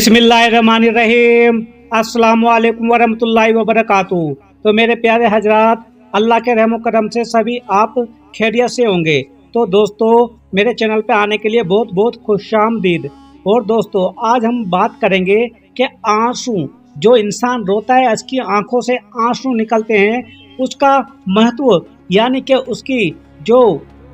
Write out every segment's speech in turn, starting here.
बिस्मिल्लाहिर्रहमानिर्रहीम। अस्सलामु अलैकुम वरहमतुल्लाहि वबरकातुहू। तो मेरे प्यारे हजरात, अल्लाह के रहम करम से सभी आप खैरियत से होंगे। तो दोस्तों, मेरे चैनल पे आने के लिए बहुत बहुत खुशामदीद। और दोस्तों, आज हम बात करेंगे कि आंसू, जो इंसान रोता है उसकी आंखों से आंसू निकलते हैं, उसका महत्व यानी कि उसकी जो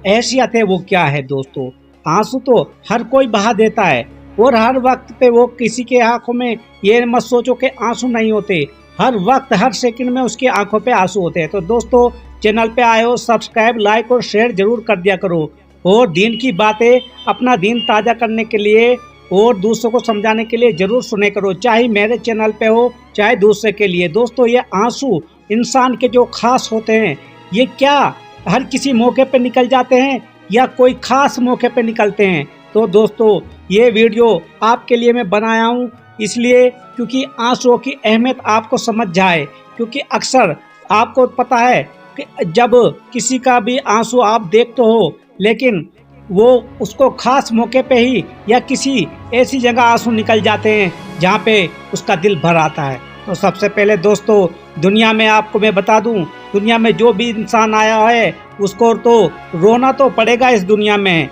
हैसियत है वो क्या है। दोस्तों, आंसू तो हर कोई बहा देता है और हर वक्त पे वो किसी के आंखों में ये मत सोचो कि आंसू नहीं होते, हर वक्त हर सेकंड में उसकी आंखों पे आंसू होते हैं। तो दोस्तों, चैनल पे आए हो, सब्सक्राइब लाइक और शेयर जरूर कर दिया करो। और दीन की बातें अपना दीन ताज़ा करने के लिए और दूसरों को समझाने के लिए जरूर सुने करो, चाहे मेरे चैनल पे हो चाहे दूसरे के लिए। दोस्तों, ये आंसू इंसान के जो खास होते हैं, ये क्या हर किसी मौके पे निकल जाते हैं या कोई खास मौके पे निकलते हैं। तो दोस्तों, ये वीडियो आपके लिए मैं बनाया हूँ इसलिए क्योंकि आंसुओं की अहमियत आपको समझ जाए। क्योंकि अक्सर आपको पता है कि जब किसी का भी आंसू आप देखते हो, लेकिन वो उसको खास मौके पे ही या किसी ऐसी जगह आंसू निकल जाते हैं जहाँ पे उसका दिल भर आता है। तो सबसे पहले दोस्तों, दुनिया में आपको मैं बता दूं, दुनिया में जो भी इंसान आया है उसको तो रोना तो पड़ेगा इस दुनिया में।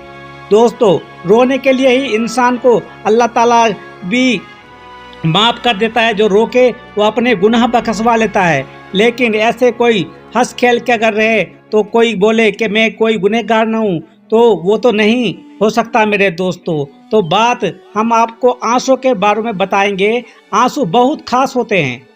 दोस्तों, रोने के लिए ही इंसान को अल्लाह ताला भी माफ़ कर देता है। जो रोके वो अपने गुनाह बख्शवा लेता है। लेकिन ऐसे कोई हंस खेल के अगर रहे तो कोई बोले कि मैं कोई गुनहगार न हूँ, तो वो तो नहीं हो सकता मेरे दोस्तों। तो बात हम आपको आंसू के बारे में बताएंगे। आंसू बहुत खास होते हैं।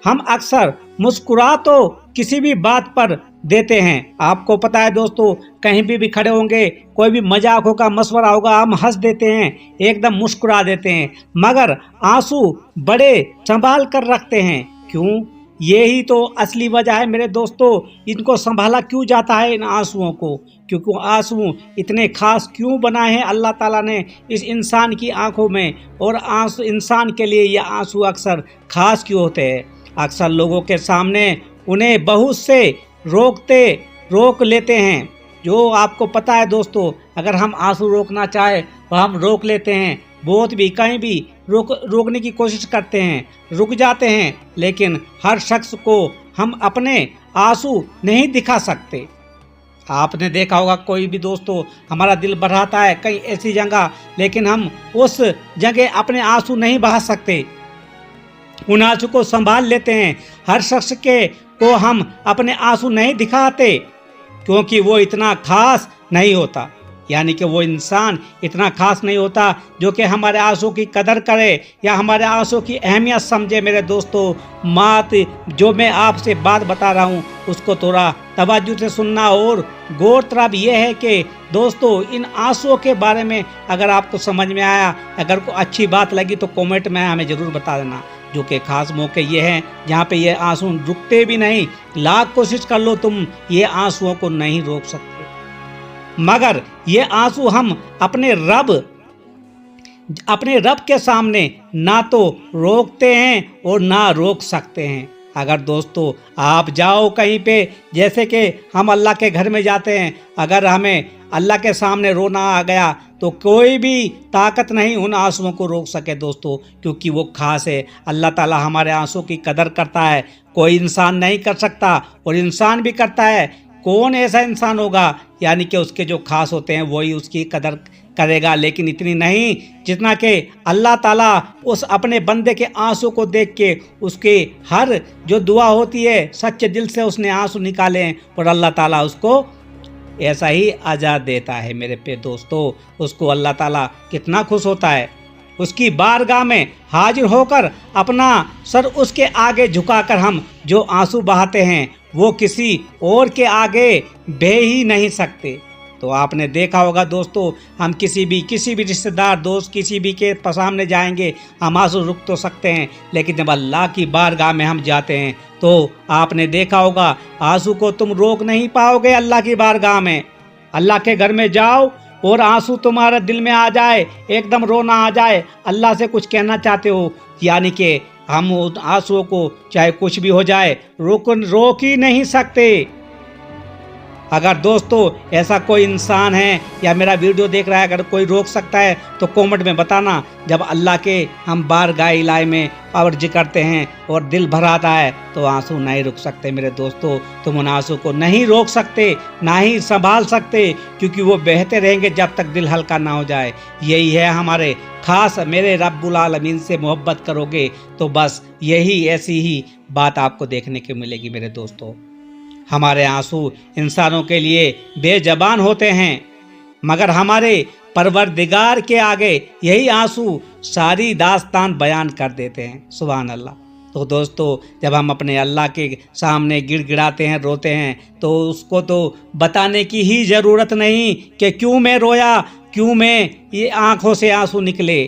हम अक्सर मुस्कुरा तो किसी भी बात पर देते हैं। आपको पता है दोस्तों, कहीं भी खड़े होंगे, कोई भी मजाक होगा, मशवरा होगा, हम हंस देते हैं, एकदम मुस्कुरा देते हैं। मगर आंसू बड़े संभाल कर रखते हैं। क्यों? यही तो असली वजह है मेरे दोस्तों। इनको संभाला क्यों जाता है इन आंसुओं को? क्योंकि आंसू इतने खास क्यों बनाए हैं अल्लाह ताला ने इस इंसान की आंखों में, और आंसू इंसान के लिए ये आंसू अक्सर खास क्यों होते हैं? अक्सर लोगों के सामने उन्हें बहुत से रोक लेते हैं। जो आपको पता है दोस्तों, अगर हम आंसू रोकना चाहे तो हम रोक लेते हैं। बहुत भी कहीं भी रोकने की कोशिश करते हैं, रुक जाते हैं, लेकिन हर शख्स को हम अपने आंसू नहीं दिखा सकते। आपने देखा होगा कोई भी दोस्तों, हमारा दिल बढ़ाता है कहीं ऐसी जगह, लेकिन हम उस जगह अपने आंसू नहीं बहा सकते। उन आंसू को संभाल लेते हैं। हर शख्स के को हम अपने आंसू नहीं दिखाते क्योंकि वो इतना खास नहीं होता, यानी कि वो इंसान इतना खास नहीं होता जो कि हमारे आंसू की कदर करे या हमारे आंसू की अहमियत समझे। मेरे दोस्तों, जो मैं आपसे बात बता रहा हूँ उसको थोड़ा तवज्जो से सुनना। और गौर तलब ये है कि दोस्तों, इन आंसुओं के बारे में अगर आपको समझ में आया, अगर कोई अच्छी बात लगी तो कमेंट में हमें ज़रूर बता देना। जो कि खास मौके ये हैं जहाँ पे ये आंसू रुकते भी नहीं। लाख कोशिश कर लो तुम, ये आंसुओं को नहीं रोक सकते। मगर ये आंसू हम अपने रब के सामने ना तो रोकते हैं और ना रोक सकते हैं। अगर दोस्तों आप जाओ कहीं पे, जैसे कि हम अल्लाह के घर में जाते हैं, अगर हमें अल्लाह के सामने रोना आ गया तो कोई भी ताकत नहीं उन आंसुओं को रोक सके दोस्तों, क्योंकि वो खास है। अल्लाह ताला हमारे आंसू की कदर करता है, कोई इंसान नहीं कर सकता, और इंसान भी करता है। कौन ऐसा इंसान होगा, यानी कि उसके जो खास होते हैं वही उसकी कदर करेगा, लेकिन इतनी नहीं जितना कि अल्लाह ताला उस अपने बंदे के आंसू को देख के उसके हर जो दुआ होती है सच्चे दिल से उसने आंसू निकाले हैं, और अल्लाह ताला उसको ऐसा ही आज़ाद देता है। मेरे पे दोस्तों, उसको अल्लाह ताला कितना खुश होता है। उसकी बारगाह में हाजिर होकर अपना सर उसके आगे झुकाकर हम जो आंसू बहाते हैं वो किसी और के आगे बह ही नहीं सकते। तो आपने देखा होगा दोस्तों, हम किसी भी रिश्तेदार, दोस्त, किसी भी के सामने जाएंगे, हम आंसू रुक तो सकते हैं, लेकिन जब अल्लाह की बारगाह में हम जाते हैं तो आपने देखा होगा आंसू को तुम रोक नहीं पाओगे। अल्लाह की बारगाह में, अल्लाह के घर में जाओ और आंसू तुम्हारे दिल में आ जाए, एकदम रोना आ जाए, अल्लाह से कुछ कहना चाहते हो, यानी कि हम उन आंसुओं को चाहे कुछ भी हो जाए रोक ही नहीं सकते। अगर दोस्तों ऐसा कोई इंसान है या मेरा वीडियो देख रहा है, अगर कोई रोक सकता है तो कमेंट में बताना। जब अल्लाह के हम बारगाह इलाही में अर्ज करते हैं और दिल भर आता है तो आंसू नहीं रुक सकते मेरे दोस्तों। तुम उन आंसू को नहीं रोक सकते, ना ही संभाल सकते, क्योंकि वो बहते रहेंगे जब तक दिल हल्का ना हो जाए। यही है हमारे खास। मेरे रब्बुल आलमीन से मोहब्बत करोगे तो बस यही ऐसी ही बात आपको देखने को मिलेगी मेरे दोस्तों। हमारे आंसू इंसानों के लिए बेज़बान होते हैं, मगर हमारे परवरदिगार के आगे यही आंसू सारी दास्तान बयान कर देते हैं। सुभान अल्लाह। तो दोस्तों जब हम अपने अल्लाह के सामने गिड़गिड़ाते हैं, रोते हैं, तो उसको तो बताने की ही ज़रूरत नहीं कि क्यों मैं रोया, क्यों मैं ये आँखों से आंसू निकले,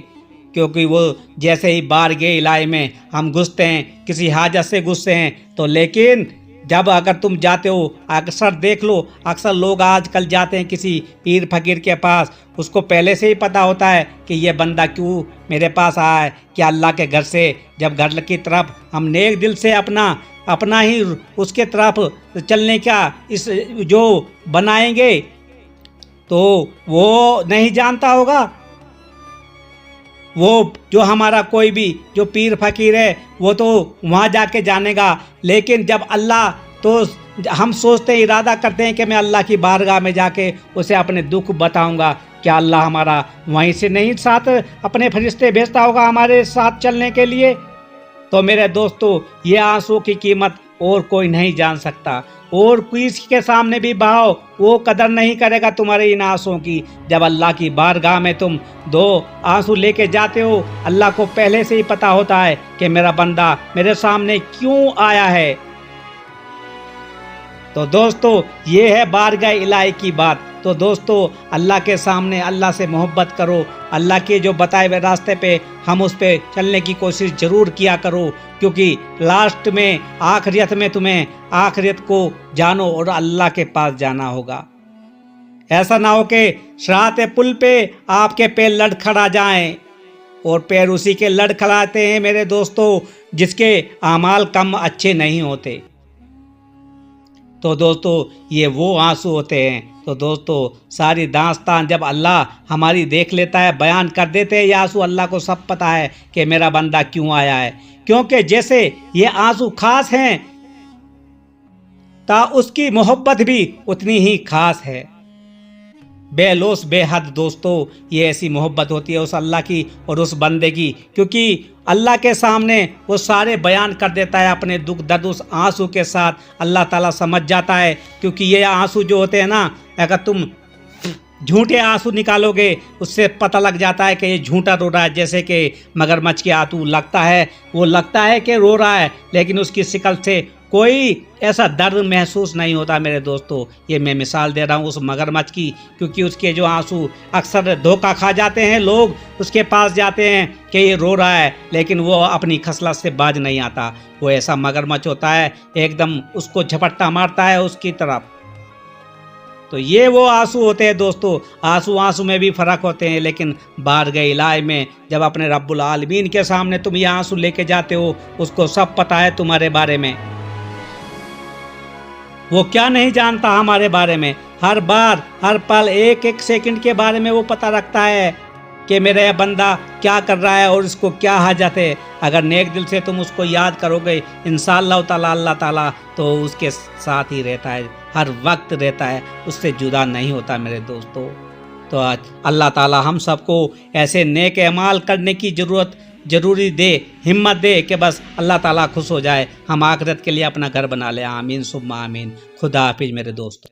क्योंकि वो जैसे ही बारगाह इलाही में हम घुसते हैं, किसी हाजत से घुसते हैं, तो लेकिन जब अगर तुम जाते हो, अक्सर देख लो, अक्सर लोग आजकल जाते हैं किसी पीर फकीर के पास, उसको पहले से ही पता होता है कि ये बंदा क्यों मेरे पास आया है, क्या अल्लाह के घर से। जब घर की तरफ हम नेक दिल से अपना ही उसके तरफ चलने का इस जो बनाएंगे, तो वो नहीं जानता होगा। वो जो हमारा कोई भी जो पीर फकीर है वो तो वहाँ जाके जानेगा, लेकिन जब अल्लाह, तो हम सोचते इरादा करते हैं कि मैं अल्लाह की बारगाह में जाके उसे अपने दुख बताऊंगा, क्या अल्लाह हमारा वहीं से नहीं साथ अपने फरिश्ते भेजता होगा हमारे साथ चलने के लिए। तो मेरे दोस्तों ये आंसू की कीमत और कोई नहीं जान सकता, और किसी के सामने भी बहाओ वो कदर नहीं करेगा तुम्हारे इन आंसुओं की। जब अल्लाह की बारगाह में तुम दो आंसू लेके जाते हो, अल्लाह को पहले से ही पता होता है कि मेरा बंदा मेरे सामने क्यों आया है। तो दोस्तों ये है बारगाह इलाही की बात। तो दोस्तों अल्लाह के सामने अल्लाह से मोहब्बत करो, अल्लाह के जो बताए हुए रास्ते पे हम उस पे चलने की कोशिश ज़रूर किया करो, क्योंकि लास्ट में आखिरत में तुम्हें आखिरत को जानो और अल्लाह के पास जाना होगा। ऐसा ना हो कि सिरात पुल पे आपके पैर लड़खड़ा जाएं, और पैर उसी के लड़खड़ाते हैं मेरे दोस्तों जिसके आमाल कम अच्छे नहीं होते। तो दोस्तों ये वो आंसू होते हैं। तो दोस्तों सारी दास्तान जब अल्लाह हमारी देख लेता है, बयान कर देते हैं ये आंसू, अल्लाह को सब पता है कि मेरा बंदा क्यों आया है, क्योंकि जैसे ये आंसू खास हैं ता उसकी मोहब्बत भी उतनी ही खास है, बेलोस बेहद। दोस्तों ये ऐसी मोहब्बत होती है उस अल्लाह की और उस बंदे की, क्योंकि अल्लाह के सामने वो सारे बयान कर देता है अपने दुख दर्द उस आंसू के साथ। अल्लाह ताला समझ जाता है, क्योंकि ये आंसू जो होते हैं ना, अगर तुम झूठे आंसू निकालोगे उससे पता लग जाता है कि ये झूठा रो रहा है। जैसे कि मगरमच्छ के आंसू लगता है, वो लगता है कि रो रहा है, लेकिन उसकी शिकल से कोई ऐसा दर्द महसूस नहीं होता मेरे दोस्तों। ये मैं मिसाल दे रहा हूँ उस मगरमच्छ की, क्योंकि उसके जो आंसू अक्सर धोखा खा जाते हैं, लोग उसके पास जाते हैं कि ये रो रहा है, लेकिन वो अपनी खसलत से बाज नहीं आता। वो ऐसा मगरमच्छ होता है, एकदम उसको झपट्टा मारता है उसकी तरफ। तो ये वो आंसू होते हैं दोस्तों। आंसू में भी फ़र्क होते हैं, लेकिन बारगाह इलाही में जब अपने रब्बुल आलमीन के सामने तुम ये आंसू लेके जाते हो, उसको सब पता है तुम्हारे बारे में। वो क्या नहीं जानता हमारे बारे में, हर बार हर पल एक एक सेकंड के बारे में वो पता रखता है कि मेरा यह बंदा क्या कर रहा है और इसको क्या हाजत है। अगर नेक दिल से तुम उसको याद करोगे इंशाअल्लाह ताला अल्लाह ताला तो उसके साथ ही रहता है, हर वक्त रहता है, उससे जुदा नहीं होता मेरे दोस्तों। तो आज अल्लाह ताला हम सबको ऐसे नेक अमाल करने की ज़रूरी दे, हिम्मत दे कि बस अल्लाह ताला खुश हो जाए, हम आखिरत के लिए अपना घर बना ले। आमीन सुम्मा आमीन। खुदा हाफिज मेरे दोस्त।